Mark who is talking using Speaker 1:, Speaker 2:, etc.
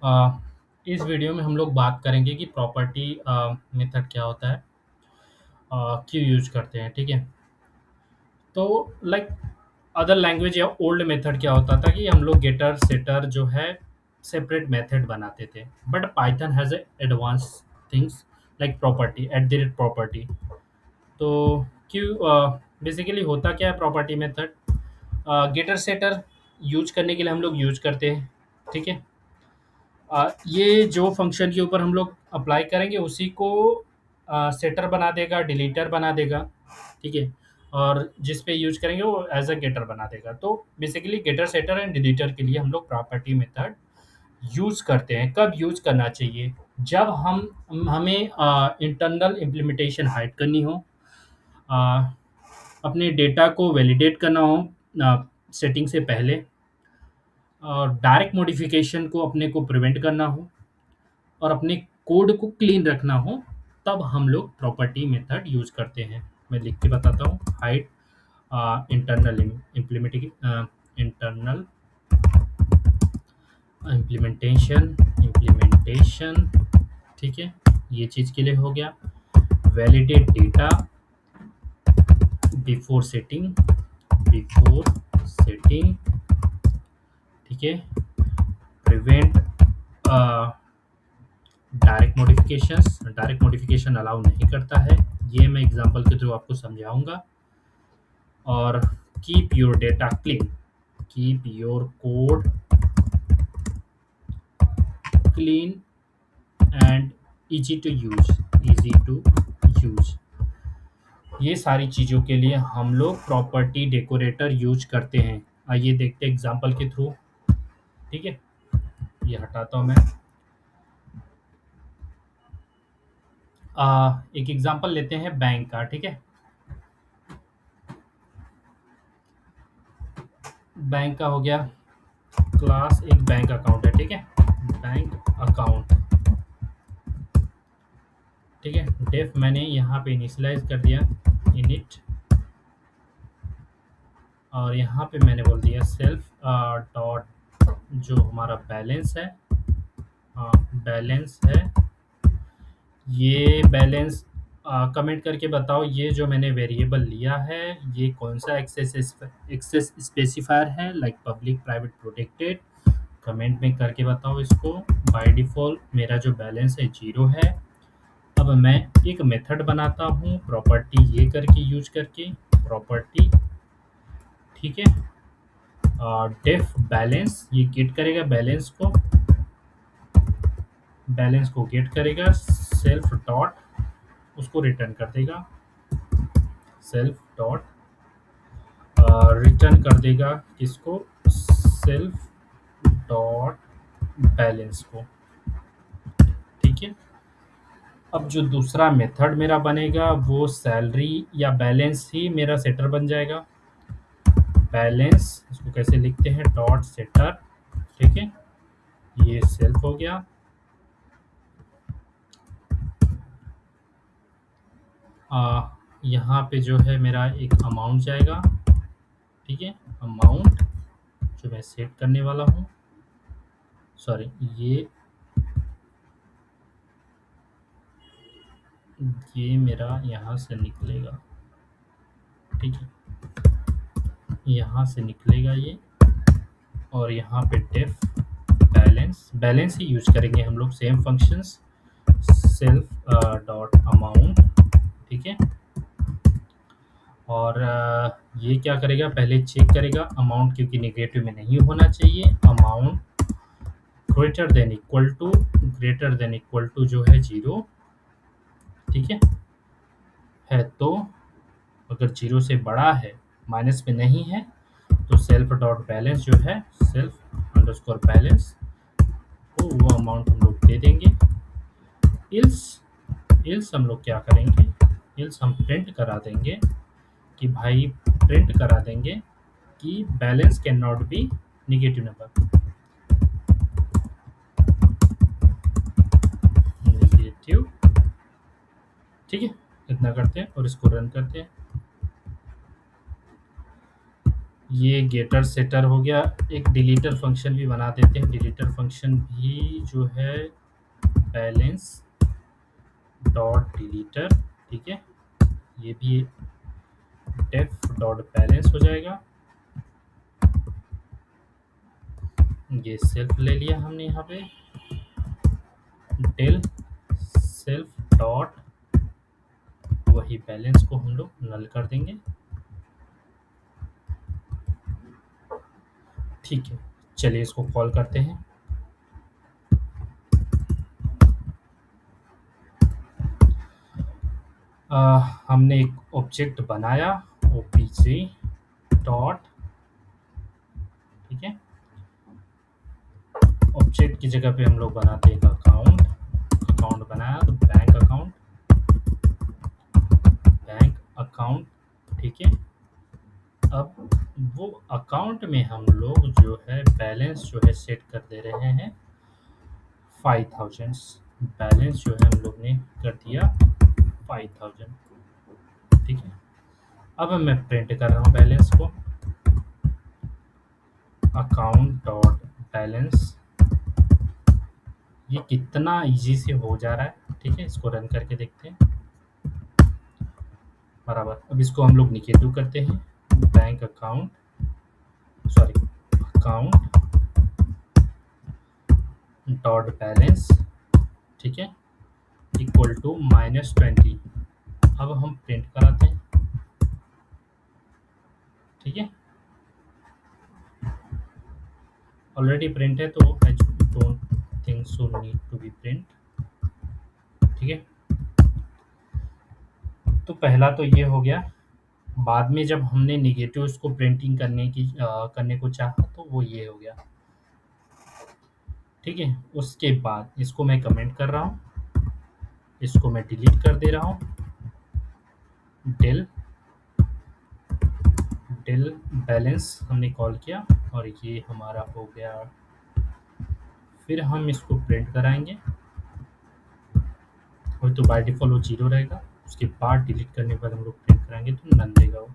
Speaker 1: अ, इस वीडियो में हम लोग बात करेंगे कि प्रॉपर्टी मेथड क्या होता है, क्यों यूज़ करते हैं, ठीक है? तो लाइक अदर लैंग्वेज या ओल्ड मेथड क्या होता था कि हम लोग गेटर सेटर जो है सेपरेट मेथड बनाते थे, but Python has advance things like property at the rate property. तो क्यों बेसिकली होता क्या है property method? Getter setter use करने के लिए हम लोग यूज करते हैं, ठीक है। ये जो फंक्शन के ऊपर हम लोग अप्लाई करेंगे उसी को सेटर बना देगा, डिलीटर बना देगा, ठीक है। और जिस पे यूज करेंगे वो एज अ गेटर बना देगा। तो बेसिकली गेटर सेटर एंड डिलीटर के लिए हम लोग प्रॉपर्टी मेथड यूज करते हैं। कब यूज करना चाहिए? जब हमें इंटरनल इम्प्लीमेंटेशन हाइड करनी हो, अ, अपने डेटा को वैलिडेट करना हो सेटिंग से पहले, और डायरेक्ट मॉडिफिकेशन को अपने को प्रिवेंट करना हो, और अपने कोड को क्लीन रखना हो, तब हम लोग प्रॉपर्टी मेथड यूज करते हैं। मैं लिख के बताता हूँ। हाइड इंटरनल इंटरनल इम्प्लीमेंटेशन, ठीक है। ये चीज़ के लिए हो गया। वैलिडेट डेटा बिफोर सेटिंग, ठीक है। प्रिवेंट डायरेक्ट मॉडिफिकेशन अलाउ नहीं करता है। ये मैं एग्जांपल के थ्रू आपको समझाऊंगा। और keep your data clean, keep your code clean and easy to use. ये सारी चीज़ों के लिए हम लोग प्रॉपर्टी डेकोरेटर यूज करते हैं। आइए देखते हैं एग्जांपल के थ्रू, ठीक है। ये हटाता हूँ मैं। एक एग्जांपल लेते हैं बैंक का, ठीक है। बैंक का हो गया क्लास, एक बैंक अकाउंट है, ठीक है। बैंक अकाउंट, ठीक है। डेफ मैंने यहाँ पे इनिशियलाइज कर दिया, इनिट, और यहाँ पे मैंने बोल दिया सेल्फ डॉट जो हमारा बैलेंस है, बैलेंस है। ये बैलेंस कमेंट करके बताओ, ये जो मैंने वेरिएबल लिया है ये कौन सा एक्सेस स्पेसिफायर है, like public, private, protected. Comment में करके बताओ इसको। बाय डिफ़ॉल्ट मेरा जो बैलेंस है 0 है। अब मैं एक मेथड बनाता हूँ प्रॉपर्टी ये करके यूज करके, प्रॉपर्टी, ठीक है। डेफ बैलेंस, ये गेट करेगा बैलेंस को गेट करेगा, सेल्फ डॉट उसको रिटर्न कर देगा, सेल्फ डॉट रिटर्न कर देगा किसको, सेल्फ डॉट बैलेंस को, ठीक है। अब जो दूसरा मेथड मेरा बनेगा वो सैलरी या बैलेंस ही मेरा सेटर बन जाएगा। बैलेंस इसको कैसे लिखते हैं, डॉट सेटर, ठीक है। ये सेल्फ हो गया। यहाँ पे जो है मेरा एक अमाउंट जाएगा, ठीक है। अमाउंट जो मैं सेट करने वाला हूँ, सॉरी, ये मेरा यहाँ से निकलेगा, ठीक है। यहाँ से निकलेगा ये, और यहाँ पे डेफ बैलेंस ही यूज करेंगे हम लोग, same functions, self dot amount, ठीक है। और ये क्या करेगा, पहले चेक करेगा अमाउंट, क्योंकि नेगेटिव में नहीं होना चाहिए। Amount greater than equal to जो है 0, ठीक है। तो अगर 0 से बड़ा है, माइनस में नहीं है, तो सेल्फ डॉट बैलेंस जो है, सेल्फ अंडरस्कोर बैलेंस, तो वो अमाउंट हम लोग दे देंगे। इल्स इल्स हम लोग क्या करेंगे, इल्स हम प्रिंट करा देंगे कि भाई, प्रिंट करा देंगे कि balance can not be negative number, negative, ठीक है। इतना करते हैं और इसको रन करते हैं। ये गेटर सेटर हो गया। एक डिलीटर फंक्शन भी बना देते हैं। डिलीटर फंक्शन भी जो है बैलेंस डॉट डिलीटर, ठीक है। ये भी डेफ डॉट बैलेंस हो जाएगा। ये सेल्फ ले लिया हमने यहाँ पे, डेल सेल्फ डॉट, वही बैलेंस को हम लोग नल कर देंगे, ठीक है। चलिए इसको कॉल करते हैं। हमने एक ऑब्जेक्ट बनाया ओपीजे डॉट, ठीक है। ऑब्जेक्ट की जगह पे हम लोग बनाते हैं एक अकाउंट। अकाउंट बनाया तो बैंक अकाउंट, बैंक अकाउंट, ठीक है। अब वो अकाउंट में हम लोग जो है बैलेंस जो है सेट कर दे रहे हैं 5000। बैलेंस जो है हम लोग ने कर दिया 5000, ठीक है। अब मैं प्रिंट कर रहा हूँ बैलेंस को, अकाउंट डॉट बैलेंस। ये कितना इजी से हो जा रहा है, ठीक है। इसको रन करके देखते हैं बराबर। अब इसको हम लोग निगेटिव करते हैं, bank account, sorry, account dot balance, ठीक है, इक्वल टू -20। अब हम प्रिंट कराते हैं, ठीक है। ऑलरेडी प्रिंट है तो I don't think so need to be print, ठीक है। तो पहला तो ये हो गया। बाद में जब हमने निगेटिव इसको प्रिंटिंग करने को चाहा तो वो ये हो गया, ठीक है। उसके बाद इसको मैं कमेंट कर रहा हूँ, इसको मैं डिलीट कर दे रहा हूँ। डेल डेल बैलेंस हमने कॉल किया और ये हमारा हो गया। फिर हम इसको प्रिंट कराएंगे, वो तो बाय डिफ़ॉल्ट वो 0 रहेगा। उसके बाद डिलीट करने के बाद हम लोग प्रिंट कराएंगे तो नन देगा वो।